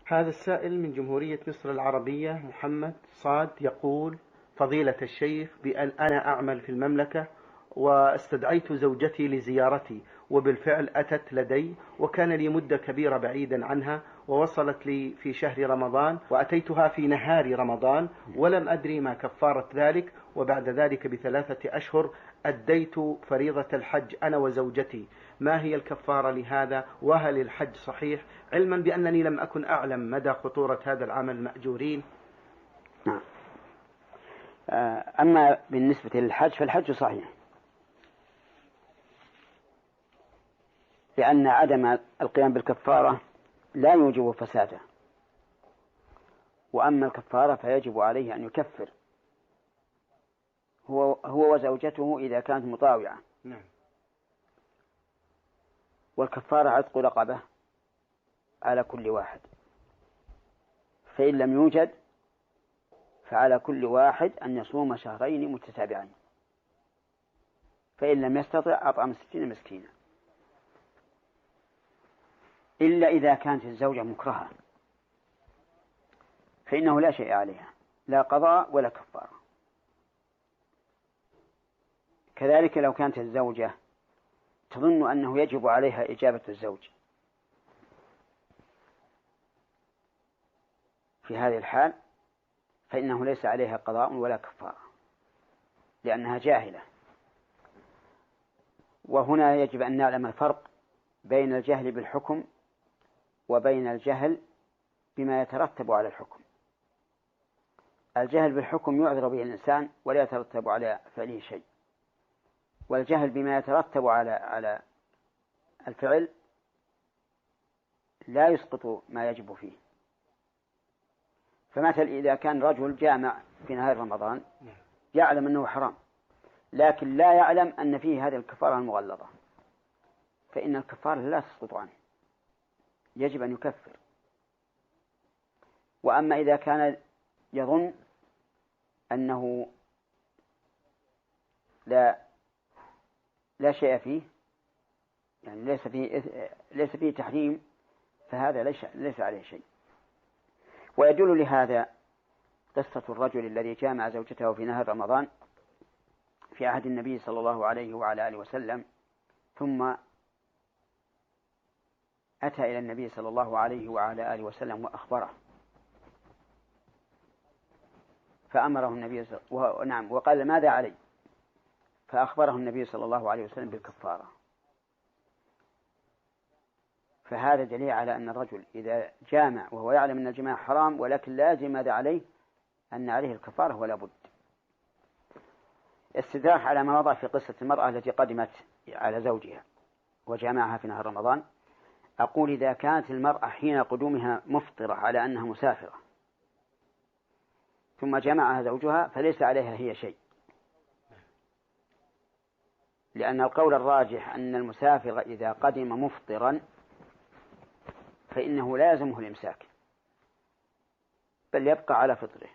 هذا السائل من جمهورية مصر العربية محمد صاد يقول: فضيلة الشيخ، بأن أنا أعمل في المملكة واستدعيت زوجتي لزيارتي، وبالفعل أتت لدي، وكان لي مدة كبيرة بعيدا عنها، ووصلت لي في شهر رمضان، وأتيتها في نهار رمضان، ولم أدري ما كفارة ذلك، وبعد ذلك ب3 أشهر أديت فريضة الحج أنا وزوجتي. ما هي الكفارة لهذا؟ وهل الحج صحيح؟ علما بأنني لم أكن أعلم مدى خطورة هذا العمل المأجورين. نعم. أما بالنسبة للحج فالحج صحيح، لأن عدم القيام بالكفارة لا يوجب فساده، وأما الكفارة فيجب عليه أن يكفر هو وزوجته إذا كانت مطاوعة. نعم. والكفارة عتق رقبة على كل واحد، فإن لم يوجد فعلى كل واحد أن يصوم شهرين متتابعين، فإن لم يستطع أطعم 60 مسكينا، إلا إذا كانت الزوجة مكرهة فإنه لا شيء عليها، لا قضاء ولا كفارة. كذلك لو كانت الزوجة تظن أنه يجب عليها إجابة الزوج، في هذه الحال فإنه ليس عليها قضاء ولا كفارة، لأنها جاهلة. وهنا يجب أن نعلم الفرق بين الجهل بالحكم وبين الجهل بما يترتب على الحكم. الجهل بالحكم يعذر به الإنسان ولا يترتب على فعله شيء، والجهل بما يترتب على الفعل لا يسقط ما يجب فيه. فمثل إذا كان رجل جامع في نهار رمضان يعلم أنه حرام، لكن لا يعلم أن فيه هذه الكفارة المغلظة، فإن الكفارة لا تسقط عنه، يجب أن يكفر. وأما إذا كان يظن أنه لا شيء فيه، يعني ليس فيه تحريم، فهذا ليس عليه شيء. ويدل لهذا قصة الرجل الذي جامع زوجته في نهار رمضان في عهد النبي صلى الله عليه وعلى آله وسلم، ثم أتى إلى النبي صلى الله عليه وعلى آله وسلم وأخبره، فأمره النبي وقال: ماذا علي؟ فأخبره النبي صلى الله عليه وسلم بالكفارة. فهذا دليل على أن الرجل إذا جامع وهو يعلم أن الجماع حرام ولكن لازم ماذا عليه؟ أن عليه الكفارة ولا بد. استدراك على ما وضع في قصة المرأة التي قدمت على زوجها وجامعها في نهار رمضان، أقول إذا كانت المرأة حين قدومها مفطرة على أنها مسافرة ثم جمعها زوجها فليس عليها هي شيء، لأن القول الراجح أن المسافر إذا قدم مفطرا فإنه لازمه الإمساك، بل يبقى على فطره.